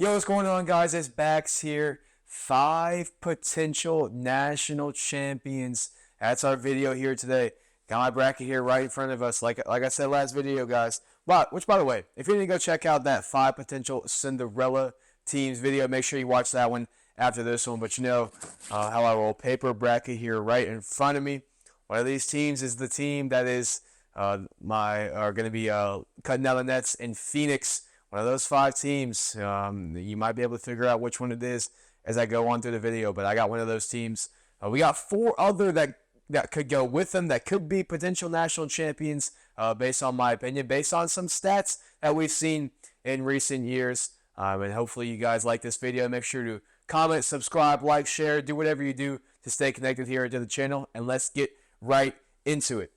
Yo, what's going on, guys? It's Bax here. 5 potential national champions. That's our video here today. Got my bracket here right in front of us, like I said last video, guys. Which, by the way, if you didn't go check out that 5 potential Cinderella teams video, make sure you watch that one after this one. But you know how I roll. Paper bracket here right in front of me. One of these teams is the team that is are going to be cutting out the nets in Phoenix. One of those 5 teams. You might be able to figure out which one it is as I go on through the video, but I got one of those teams. We got 4 other that could go with them, that could be potential national champions, based on my opinion, based on some stats that we've seen in recent years. And hopefully you guys like this video. Make sure to comment, subscribe, like, share, do whatever you do to stay connected here to the channel, and let's get right into it.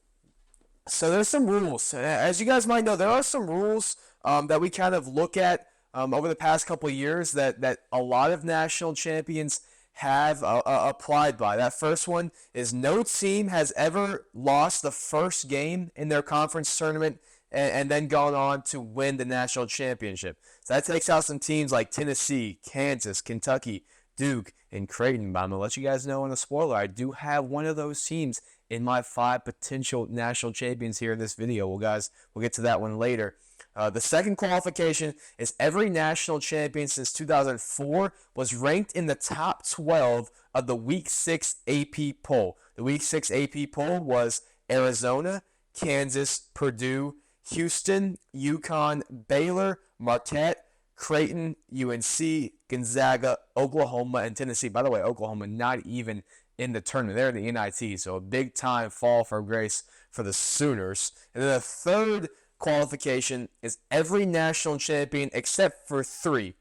So there's some rules. As you guys might know, there are some rules that we kind of look at over the past couple of years that a lot of national champions have applied by. That first one is no team has ever lost the first game in their conference tournament and then gone on to win the national championship. So that takes out some teams like Tennessee, Kansas, Kentucky, Duke, and Creighton. But I'm going to let you guys know on a spoiler, I do have one of those teams in my 5 potential national champions here in this video. Well, guys, we'll get to that one later. The second qualification is every national champion since 2004 was ranked in the top 12 of the Week 6 AP poll. The Week 6 AP poll was Arizona, Kansas, Purdue, Houston, UConn, Baylor, Marquette, Creighton, UNC, Gonzaga, Oklahoma, and Tennessee. By the way, Oklahoma not even in the tournament. They're in the NIT, so a big-time fall from grace for the Sooners. And then the third qualification is every national champion except for 3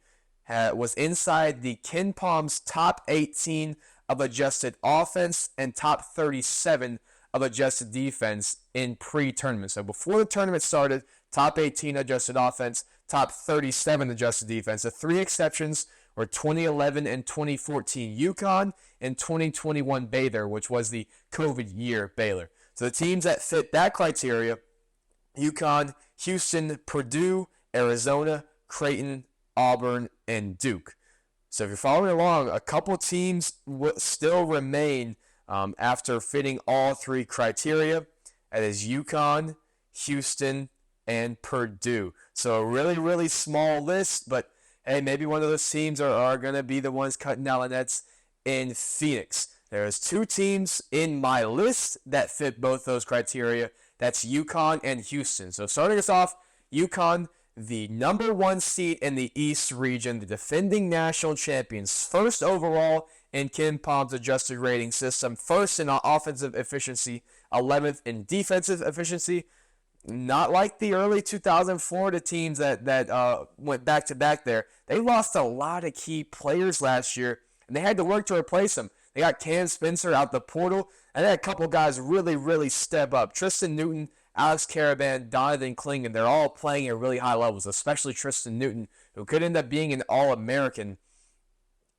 was inside the Ken Palm's top 18 of adjusted offense and top 37 of adjusted defense in pre-tournament. So before the tournament started, top 18 adjusted offense, top 37 adjusted defense. The 3 exceptions were 2011 and 2014 UConn and 2021 Baylor, which was the COVID year Baylor. So the teams that fit that criteria: UConn, Houston, Purdue, Arizona, Creighton, Auburn, and Duke. So if you're following along, a couple teams still remain after fitting all 3 criteria. That is UConn, Houston, and Purdue. So a really, really small list, but hey, maybe one of those teams are going to be the ones cutting out the nets in Phoenix. There's 2 teams in my list that fit both those criteria. That's UConn and Houston. So starting us off, UConn, the number 1 seed in the East region, the defending national champions, first overall in Ken Palm's adjusted rating system, first in offensive efficiency, 11th in defensive efficiency. Not like the early 2004 teams that went back-to-back there. They lost a lot of key players last year, and they had to work to replace them. They got Cam Spencer out the portal, and then a couple guys really, really step up. Tristan Newton, Alex Caravan, Donovan Clingan, they're all playing at really high levels, especially Tristan Newton, who could end up being an All-American.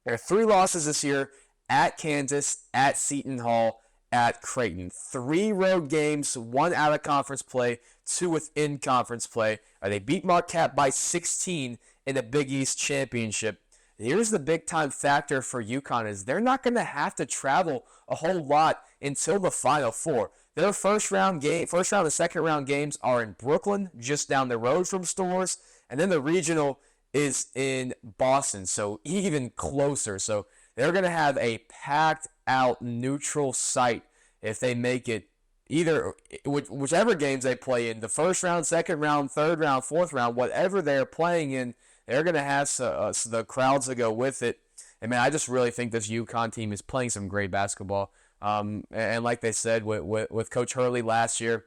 There are 3 losses this year: at Kansas, at Seton Hall, at Creighton. 3 road games, 1 out of conference play, 2 within conference play. They beat Marquette by 16 in the Big East Championship. Here's the big-time factor for UConn is they're not going to have to travel a whole lot until the Final Four. Their first round and second round games are in Brooklyn, just down the road from Storrs, and then the regional is in Boston, so even closer. So they're going to have a packed-out neutral site if they make it either whichever games they play in, the first round, second round, third round, fourth round, whatever they're playing in. They're going to have the crowds to go with it. And, man, I just really think this UConn team is playing some great basketball. And like they said, with Coach Hurley last year,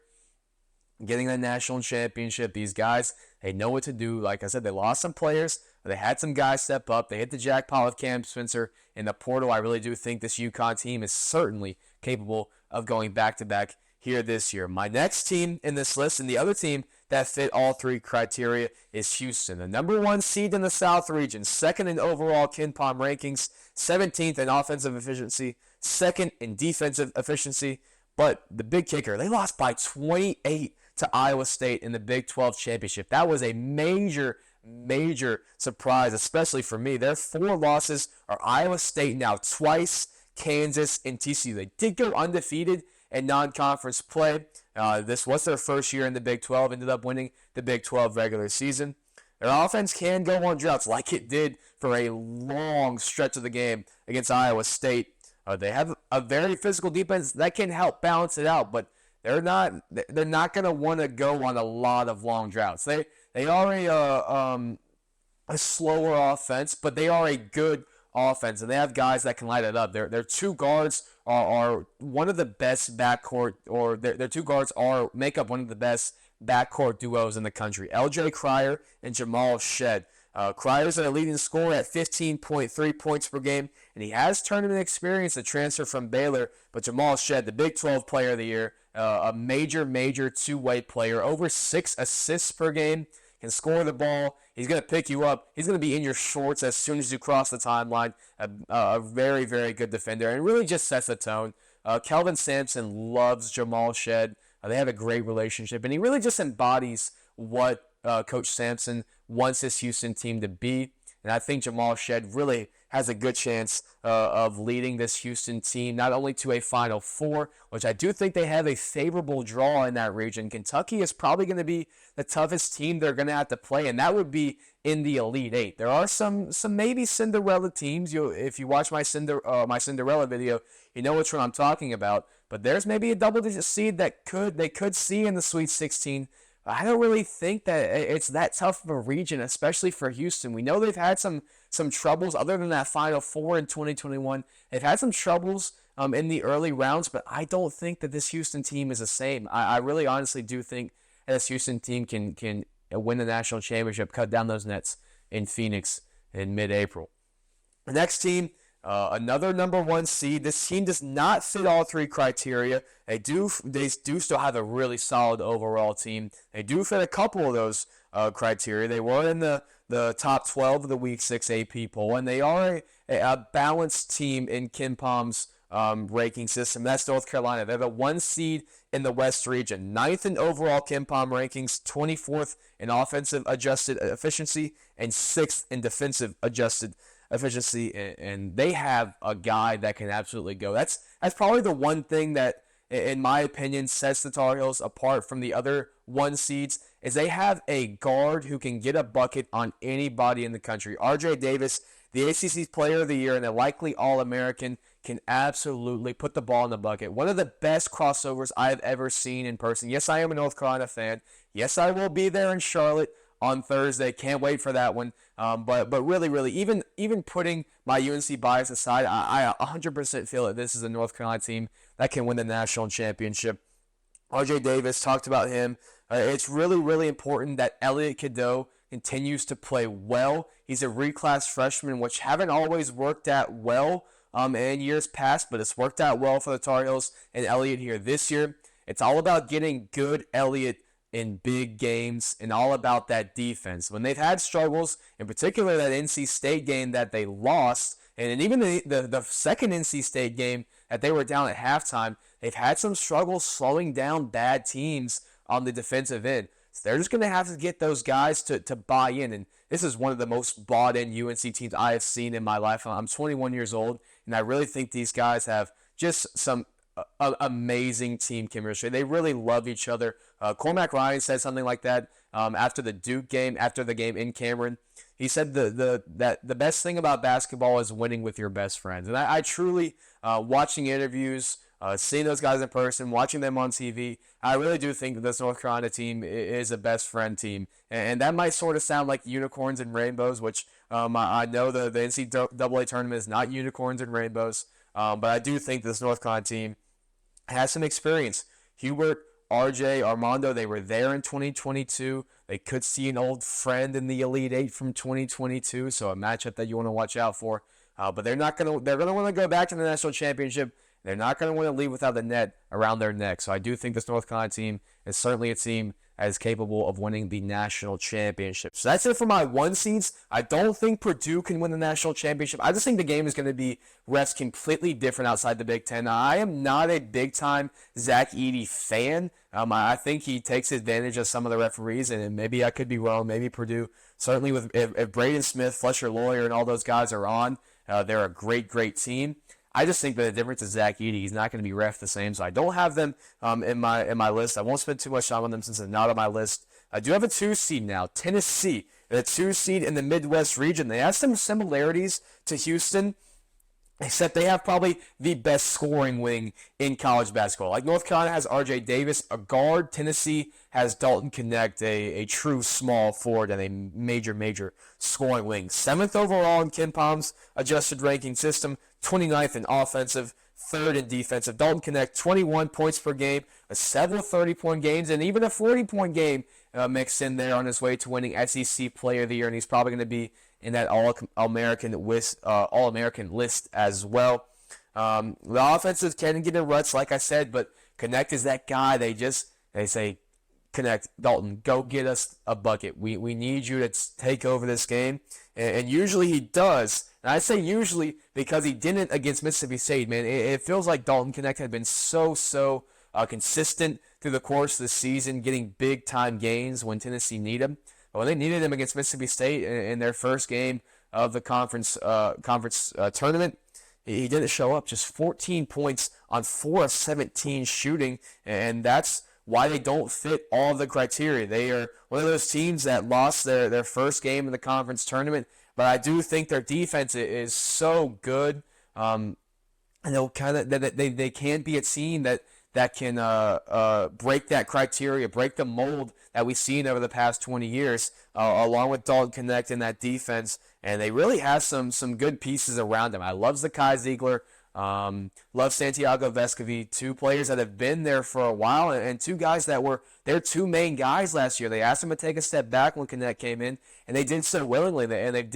getting the national championship, these guys, they know what to do. Like I said, they lost some players. They had some guys step up. They hit the jackpot with Cam Spencer in the portal. I really do think this UConn team is certainly capable of going back-to-back here this year. My next team in this list, and the other team that fit all 3 criteria, is Houston, the number 1 seed in the South region, 2nd in overall Ken Palm rankings, 17th in offensive efficiency, 2nd in defensive efficiency. But the big kicker, they lost by 28 to Iowa State in the Big 12 championship. That was a major, major surprise, especially for me. Their 4 losses are Iowa State now twice, Kansas, and TCU. They did go undefeated in non-conference play. This was their first year in the Big 12, ended up winning the Big 12 regular season. Their offense can go on droughts like it did for a long stretch of the game against Iowa State. They have a very physical defense that can help balance it out, but they're not going to want to go on a lot of long droughts. They are a slower offense, but they are a good offense, and they have guys that can light it up. Their 2 guards are one of the best backcourt, or their 2 guards make up one of the best backcourt duos in the country. LJ Cryer and Jamal Shead. Cryer's a leading scorer at 15.3 points per game, and he has tournament experience, a transfer from Baylor. But Jamal Shead, the Big 12 Player of the Year, a major two-way player, over 6 assists per game, can score the ball. He's going to pick you up. He's going to be in your shorts as soon as you cross the timeline. A very, very good defender, and really just sets the tone. Kelvin Sampson loves Jamal Shead. They have a great relationship, and he really just embodies what Coach Sampson wants his Houston team to be. And I think Jamal Shead really has a good chance of leading this Houston team not only to a Final Four, which I do think they have a favorable draw in that region. Kentucky is probably going to be the toughest team they're going to have to play, and that would be in the Elite Eight. There are some maybe Cinderella teams. If you watch my Cinderella video, you know which one I'm talking about. But there's maybe a double-digit seed that they could see in the Sweet 16. I don't really think that it's that tough of a region, especially for Houston. We know they've had some troubles other than that Final Four in 2021. They've had some troubles in the early rounds, but I don't think that this Houston team is the same. I really honestly do think that this Houston team can win the national championship, cut down those nets in Phoenix in mid-April. The next team, another number 1 seed. This team does not fit all 3 criteria. They do still have a really solid overall team. They do fit a couple of those criteria. They were in the top 12 of the Week 6 AP poll, and they are a balanced team in Ken Palm's ranking system. That's North Carolina. They're the 1 seed in the West region, 9th in overall Ken Palm rankings, 24th in offensive adjusted efficiency, and 6th in defensive adjusted efficiency, and they have a guy that can absolutely go. That's probably the one thing that, in my opinion, sets the Tar Heels apart from the other 1 seeds, is they have a guard who can get a bucket on anybody in the country. RJ Davis, the ACC Player of the Year and a likely All-American, can absolutely put the ball in the bucket. One of the best crossovers I've ever seen in person. Yes, I am a North Carolina fan. Yes, I will be there in Charlotte on Thursday. Can't wait for that one. But really, even putting my UNC bias aside, I 100% feel that this is a North Carolina team that can win the national championship. RJ Davis, talked about him. It's really important that Elliot Cadeau continues to play well. He's a reclass freshman, which haven't always worked out well in years past, but it's worked out well for the Tar Heels and Elliot here this year. It's all about getting good Elliot in big games and all about that defense. When they've had struggles, in particular that NC State game that they lost, and even the second NC State game that they were down at halftime, they've had some struggles slowing down bad teams on the defensive end. So they're just going to have to get those guys to buy in, and this is one of the most bought-in UNC teams I have seen in my life. I'm 21 years old, and I really think these guys have just some amazing team chemistry. They really love each other. Cormac Ryan said something like that after the Duke game, after the game in Cameron. He said that the best thing about basketball is winning with your best friends. And I truly, watching interviews, seeing those guys in person, watching them on TV, I really do think that this North Carolina team is a best friend team. And that might sort of sound like unicorns and rainbows, which I know the NCAA tournament is not unicorns and rainbows. But I do think this North Carolina team has some experience. Hubert, RJ, Armando, they were there in 2022. They could see an old friend in the Elite Eight from 2022, so a matchup that you want to watch out for. But they're going to want to go back to the national championship. They're not going to want to leave without the net around their neck. So I do think this North Carolina team is certainly a team as capable of winning the national championship. So that's it for my 1 seeds. I don't think Purdue can win the national championship. I just think the game is going to be refs completely different outside the Big Ten. Now, I am not a big-time Zach Edey fan. I think he takes advantage of some of the referees, and maybe I could be wrong. Maybe Purdue, certainly with if Braden Smith, Fletcher Lawyer, and all those guys are on, they're a great, great team. I just think that the difference is Zach Edey. He's not going to be ref the same, so I don't have them in my list. I won't spend too much time on them since they're not on my list. I do have a 2 seed now, Tennessee. The 2 seed in the Midwest region. They have some similarities to Houston, except they have probably the best scoring wing in college basketball. Like North Carolina has R.J. Davis, a guard. Tennessee has Dalton Connect, a true small forward and a major scoring wing. 7th overall in KenPom's adjusted ranking system, 29th in offensive, 3rd in defensive. Dalton Connect, 21 points per game, several 30-point games, and even a 40-point game mixed in there on his way to winning SEC Player of the Year, and he's probably going to be in that All-American list as well. The offensive can get in ruts, like I said, but Connect is that guy. They say, Connect, Dalton, go get us a bucket. We need you to take over this game, and usually he does. And I say usually because he didn't against Mississippi State, man. It feels like Dalton Connect had been so consistent through the course of the season, getting big-time gains when Tennessee needed him. But when they needed him against Mississippi State in their first game of the conference tournament, he didn't show up. Just 14 points on 4 of 17 shooting, and that's why they don't fit all of the criteria. They are one of those teams that lost their first game in the conference tournament, but I do think their defense is so good, and they'll they can be a team that can break that criteria, break the mold that we've seen over the past 20 years, along with Dalton Connect in that defense. And they really have some good pieces around them. I love Zakai Ziegler, love Santiago Vescovi, 2 players that have been there for a while, and 2 guys that were their 2 main guys last year. They asked them to take a step back when Connect came in, and they did so willingly, and they've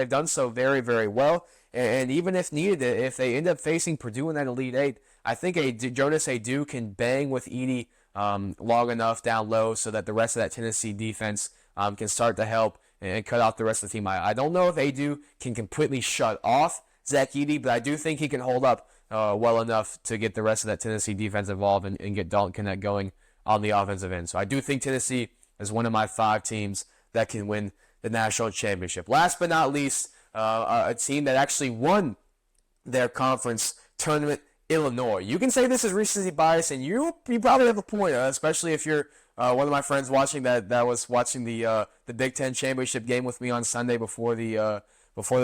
done so very, very well. And even if needed, if they end up facing Purdue in that Elite Eight, I think Jonas Adu can bang with Edey long enough down low so that the rest of that Tennessee defense can start to help and cut off the rest of the team. I don't know if Adu can completely shut off Zach Edey, but I do think he can hold up well enough to get the rest of that Tennessee defense involved and get Dalton Connect going on the offensive end. So I do think Tennessee is one of my 5 teams that can win the national championship. Last but not least, a team that actually won their conference tournament, Illinois. You can say this is recency bias, and you probably have a point, especially if you're one of my friends watching that was watching the Big Ten championship game with me on Sunday before the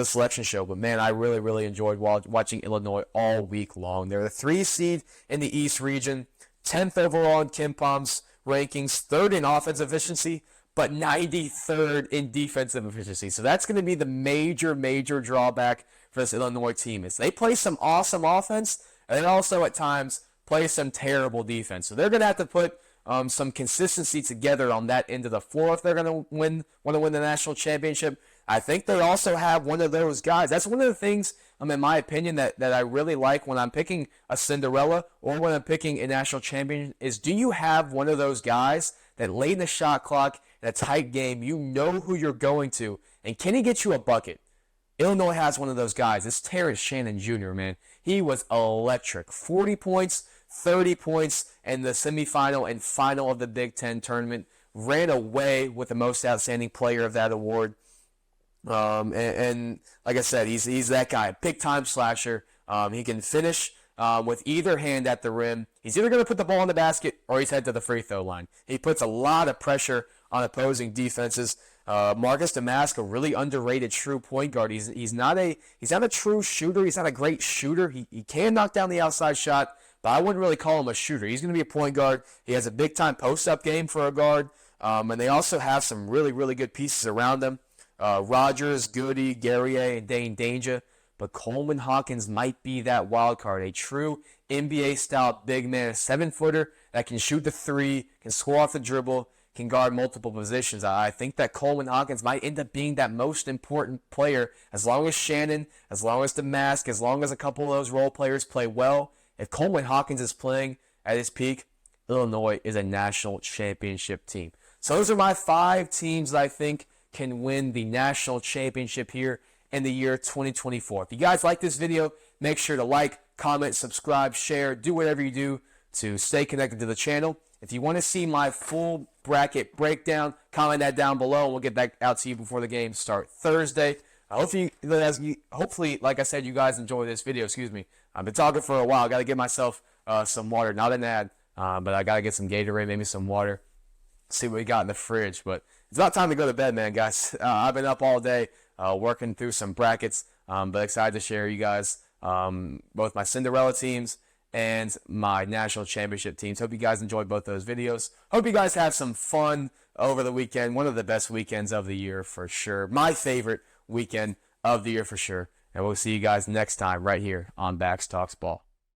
selection show. But man, I really enjoyed watching Illinois all week long. They're the 3 seed in the East region, 10th overall in KenPom's rankings, 3rd in offensive efficiency, but 93rd in defensive efficiency. So that's going to be the major drawback for this Illinois team. Is they play some awesome offense, and then also at times play some terrible defense. So they're going to have to put some consistency together on that end of the floor if they're going to want to win the national championship. I think they also have one of those guys. That's one of the things, in my opinion, that I really like when I'm picking a Cinderella or when I'm picking a national champion is, do you have one of those guys that late in the shot clock in a tight game, you know who you're going to, and can he get you a bucket? Illinois has one of those guys. It's Terrence Shannon Jr., man. He was electric. 40 points, 30 points in the semifinal and final of the Big Ten tournament. Ran away with the most outstanding player of that award. And like I said, he's that guy, big-time slasher. He can finish with either hand at the rim. He's either going to put the ball in the basket or he's head to the free throw line. He puts a lot of pressure on opposing defenses. Marcus Damask, a really underrated true point guard. He's not a true shooter. He's not a great shooter. He can knock down the outside shot, but I wouldn't really call him a shooter. He's going to be a point guard. He has a big-time post-up game for a guard, and they also have some really good pieces around them. Rogers, Goody, Guerrier, and Dane Danger. But Coleman Hawkins might be that wild card, a true NBA-style big man, a 7-footer that can shoot the 3, can score off the dribble, can guard multiple positions. I think that Coleman Hawkins might end up being that most important player as long as Shannon, as long as Damask, as long as a couple of those role players play well. If Coleman Hawkins is playing at his peak, Illinois is a national championship team. So those are my 5 teams that I think can win the national championship here in the year 2024. If you guys like this video, make sure to like, comment, subscribe, share, do whatever you do to stay connected to the channel. If you want to see my full bracket breakdown, comment that down below, and we'll get that out to you before the games start Thursday. Hopefully, like I said, you guys enjoy this video. Excuse me. I've been talking for a while. Got to get myself some water. Not an ad, but I got to get some Gatorade, maybe some water. See what we got in the fridge. But it's about time to go to bed, man, guys. I've been up all day working through some brackets, but excited to share you guys both my Cinderella teams and my national championship teams. Hope you guys enjoyed both those videos. Hope you guys have some fun over the weekend. One of the best weekends of the year for sure. My favorite weekend of the year for sure. And we'll see you guys next time right here on Bax Talks Ball.